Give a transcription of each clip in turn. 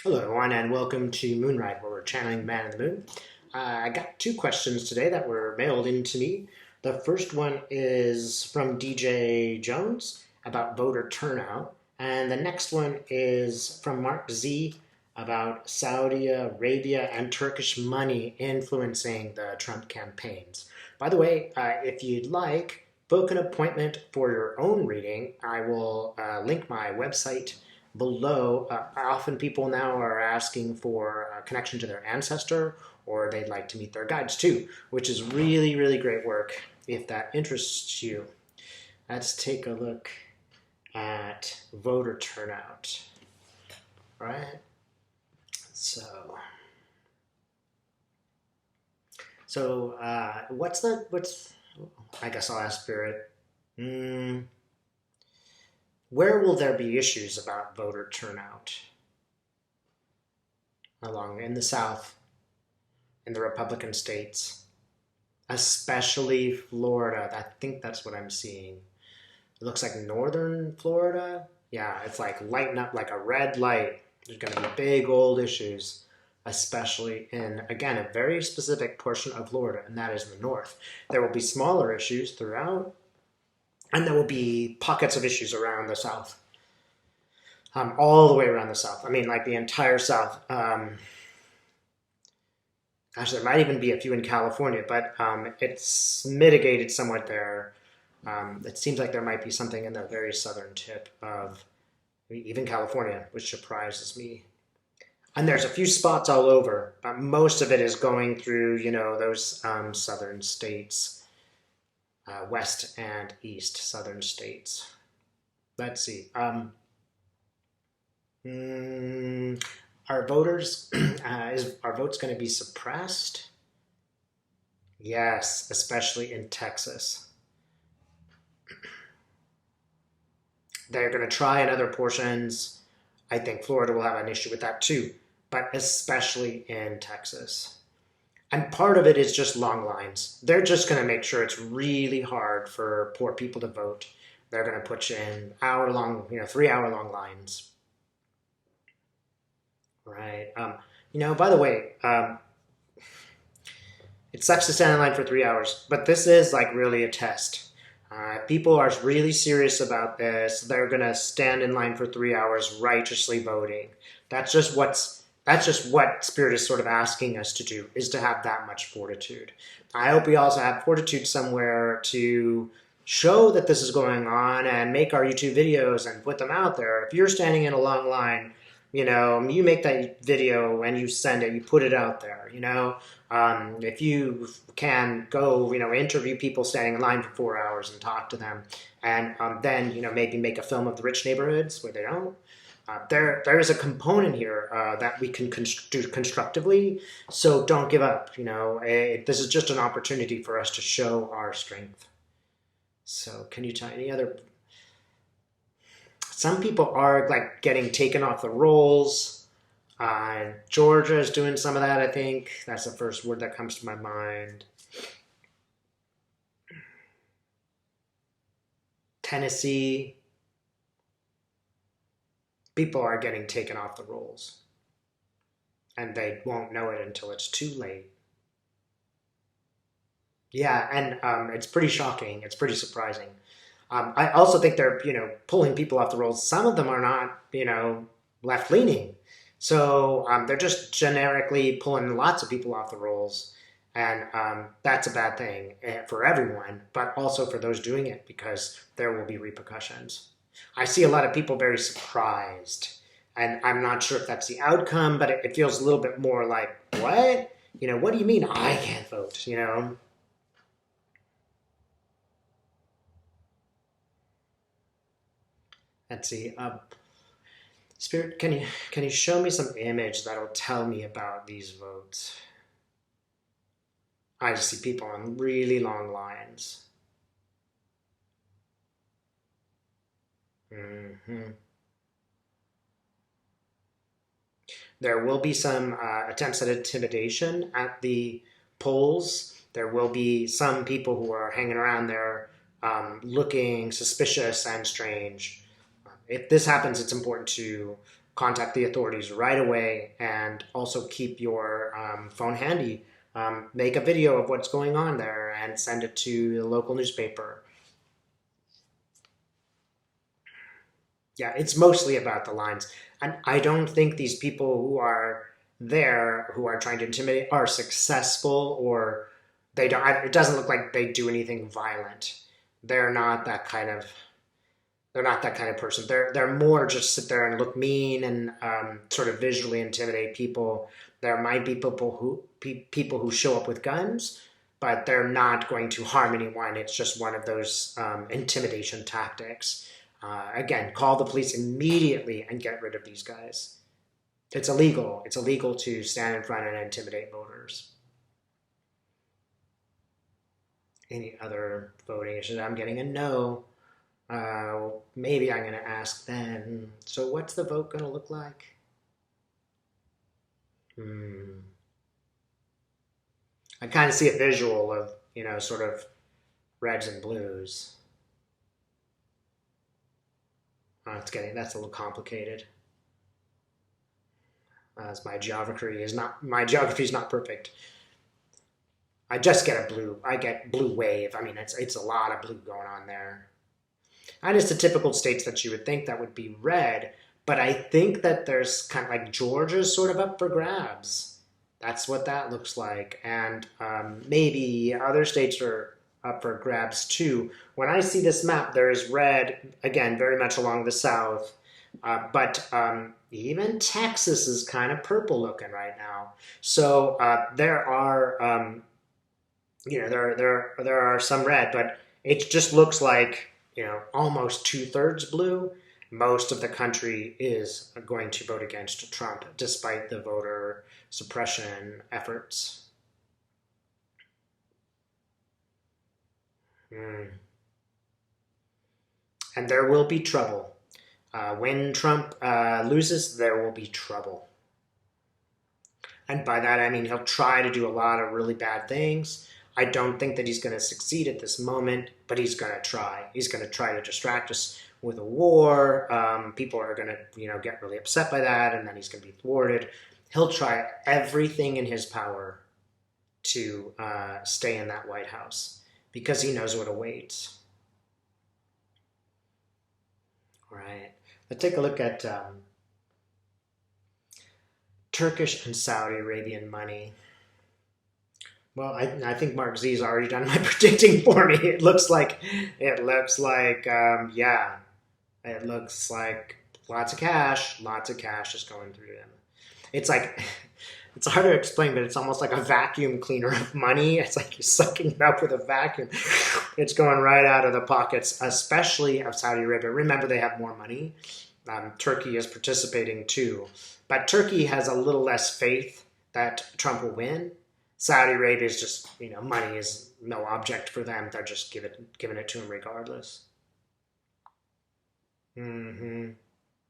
Hello, everyone, and welcome to Moonride, where we're channeling Man in the Moon. I got two questions today that were mailed in to me. The first one is from DJ Jones about voter turnout, and the next one is from Mark Z about Saudi Arabia and Turkish money influencing the Trump campaigns. By the way, if you'd like, book an appointment for your own reading. I will link my website below. Often people now are asking for a connection to their ancestor, or they'd like to meet their guides too, which is really, really great work if that interests you. Let's take a look at voter turnout. All right. So what's I guess I'll ask Spirit. Where will there be issues about voter turnout? Along in the South, in the Republican states, especially Florida. I think that's what I'm seeing. It looks like northern Florida. Yeah, it's like lighting up like a red light. There's going to be big old issues, especially in, again, a very specific portion of Florida, and that is the north. There will be smaller issues throughout, and there will be pockets of issues around the South. All the way around the South. I mean, like the entire South. Actually, there might even be a few in California, but it's mitigated somewhat there. It seems like there might be something in the very southern tip of even California, which surprises me. And there's a few spots all over, but most of it is going through, those southern states, west and east southern states. Let's see. Are voters, are votes going to be suppressed? Yes, especially in Texas. They're going to try in other portions. I think Florida will have an issue with that too, but especially in Texas. And part of it is just long lines. They're just going to make sure it's really hard for poor people to vote. They're going to put you in hour-long, 3-hour-long lines. Right. By the way, it sucks to stand in line for 3 hours, but this is like really a test. People are really serious about this. They're going to stand in line for 3 hours righteously voting. That's just what Spirit is sort of asking us to do, is to have that much fortitude. I hope we also have fortitude somewhere to show that this is going on and make our YouTube videos and put them out there. If you're standing in a long line, you make that video and you send it, you put it out there, if you can go, interview people standing in line for 4 hours and talk to them, and then, maybe make a film of the rich neighborhoods where they don't. There is a component here that we can do constructively, so don't give up. This is just an opportunity for us to show our strength. So can you tell any other... Some people are like getting taken off the rolls. Georgia is doing some of that, I think. That's the first word that comes to my mind. Tennessee. People are getting taken off the rolls. And they won't know it until it's too late. Yeah, and it's pretty shocking. It's pretty surprising. I also think they're, pulling people off the rolls. Some of them are not, left-leaning. So they're just generically pulling lots of people off the rolls. And that's a bad thing for everyone, but also for those doing it, because there will be repercussions. I see a lot of people very surprised. And I'm not sure if that's the outcome, but it feels a little bit more like, what? What do you mean I can't vote, Let's see. Spirit, can you show me some image that'll tell me about these votes? I just see people on really long lines. There will be some attempts at intimidation at the polls. There will be some people who are hanging around there looking suspicious and strange. If this happens, it's important to contact the authorities right away, and also keep your phone handy. Make a video of what's going on there and send it to the local newspaper. Yeah, it's mostly about the lines. And I don't think these people who are there, who are trying to intimidate, are successful, or they don't. It doesn't look like they do anything violent. They're not that kind of. They're not that kind of person. They're more just sit there and look mean and sort of visually intimidate people. There might be people who show up with guns, but they're not going to harm anyone. It's just one of those intimidation tactics. Again, call the police immediately and get rid of these guys. It's illegal. It's illegal to stand in front and intimidate voters. Any other voting issues? I'm getting a no. Maybe I'm going to ask then. So what's the vote going to look like? I kind of see a visual of, sort of reds and blues. That's a little complicated. As my geography is not perfect. I just get I get blue wave. I mean, it's a lot of blue going on there. And it's the typical states that you would think that would be red, but I think that there's kind of like Georgia's sort of up for grabs. That's what that looks like. And maybe other states are up for grabs too. When I see this map, there is red, again, very much along the south, but even Texas is kind of purple looking right now. So there are, there are some red, but it just looks like, almost 2/3 blue. Most of the country is going to vote against Trump, despite the voter suppression efforts. And there will be trouble. When Trump loses, there will be trouble. And by that, I mean he'll try to do a lot of really bad things. I don't think that he's going to succeed at this moment, but he's going to try. He's going to try to distract us with a war. People are going to, get really upset by that, and then he's going to be thwarted. He'll try everything in his power to stay in that White House because he knows what awaits. All right. Let's take a look at Turkish and Saudi Arabian money. Well, I think Mark Z's already done my predicting for me. It looks like lots of cash is going through them. It's like, it's hard to explain, but it's almost like a vacuum cleaner of money. It's like you're sucking it up with a vacuum. It's going right out of the pockets, especially of Saudi Arabia. Remember, they have more money. Turkey is participating too. But Turkey has a little less faith that Trump will win. Saudi Arabia is just, money is no object for them. They're just giving it to him regardless. And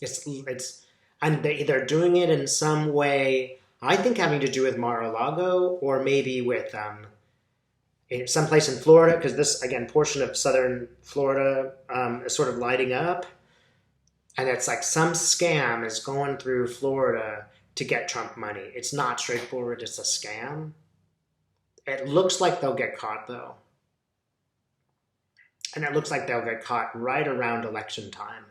they're doing it in some way, I think having to do with Mar-a-Lago, or maybe with someplace in Florida, because this, again, portion of southern Florida is sort of lighting up. And it's like some scam is going through Florida to get Trump money. It's not straightforward. It's a scam. It looks like they'll get caught, though. And it looks like they'll get caught right around election time.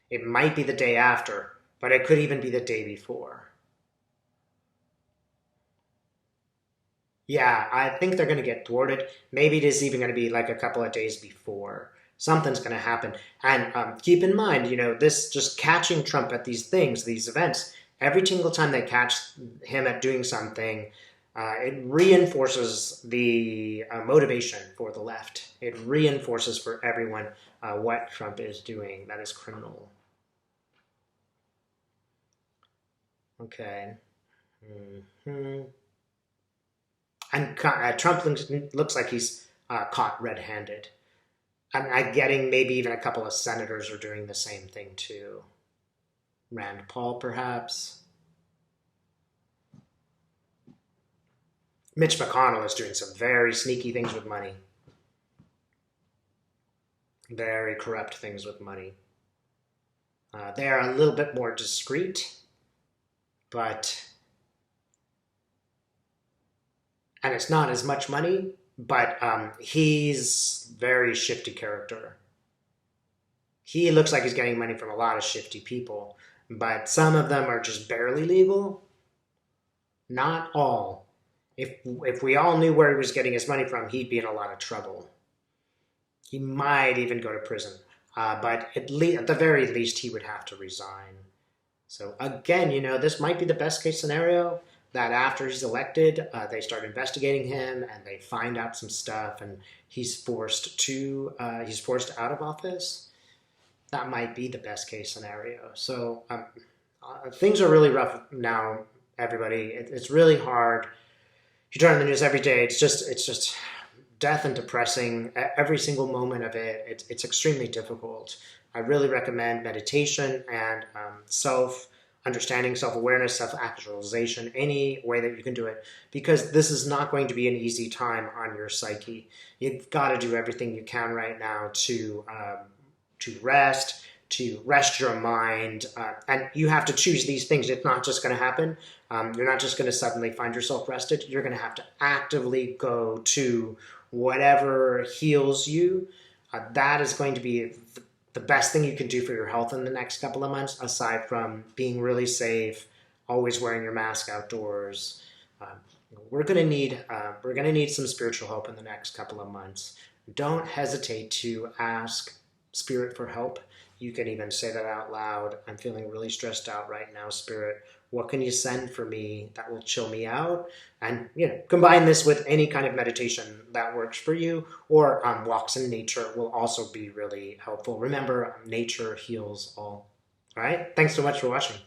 It might be the day after, but it could even be the day before. Yeah, I think they're going to get thwarted. Maybe it is even going to be like a couple of days before. Something's going to happen. And keep in mind, this just catching Trump at these things, these events, every single time they catch him at doing something, it reinforces the motivation for the left. It reinforces for everyone what Trump is doing. That is criminal. Okay. And Trump looks like he's caught red-handed. I'm getting maybe even a couple of senators are doing the same thing too. Rand Paul, perhaps. Mitch McConnell is doing some very sneaky things with money. Very corrupt things with money. They are a little bit more discreet, but and it's not as much money, but he's very shifty character. He looks like he's getting money from a lot of shifty people, but some of them are just barely legal. Not all. If we all knew where he was getting his money from, he'd be in a lot of trouble. He might even go to prison, but at the very least, he would have to resign. So again, this might be the best case scenario. That after he's elected, they start investigating him and they find out some stuff, and he's forced out of office. That might be the best case scenario. So things are really rough now, everybody. It's really hard. You turn on the news every day. It's just death and depressing. Every single moment of it. It's extremely difficult. I really recommend meditation and self-understanding, self-awareness, self-actualization, any way that you can do it, because this is not going to be an easy time on your psyche. You've got to do everything you can right now to rest your mind, and you have to choose these things. It's not just going to happen. You're not just going to suddenly find yourself rested. You're going to have to actively go to whatever heals you. That is going to be the best thing you can do for your health in the next couple of months, aside from being really safe, always wearing your mask outdoors. We're going to need some spiritual help in the next couple of months. Don't hesitate to ask Spirit for help. You can even say that out loud. I'm feeling really stressed out right now, Spirit. What can you send for me that will chill me out? And combine this with any kind of meditation that works for you, or walks in nature will also be really helpful. Remember, nature heals all. All right. Thanks so much for watching.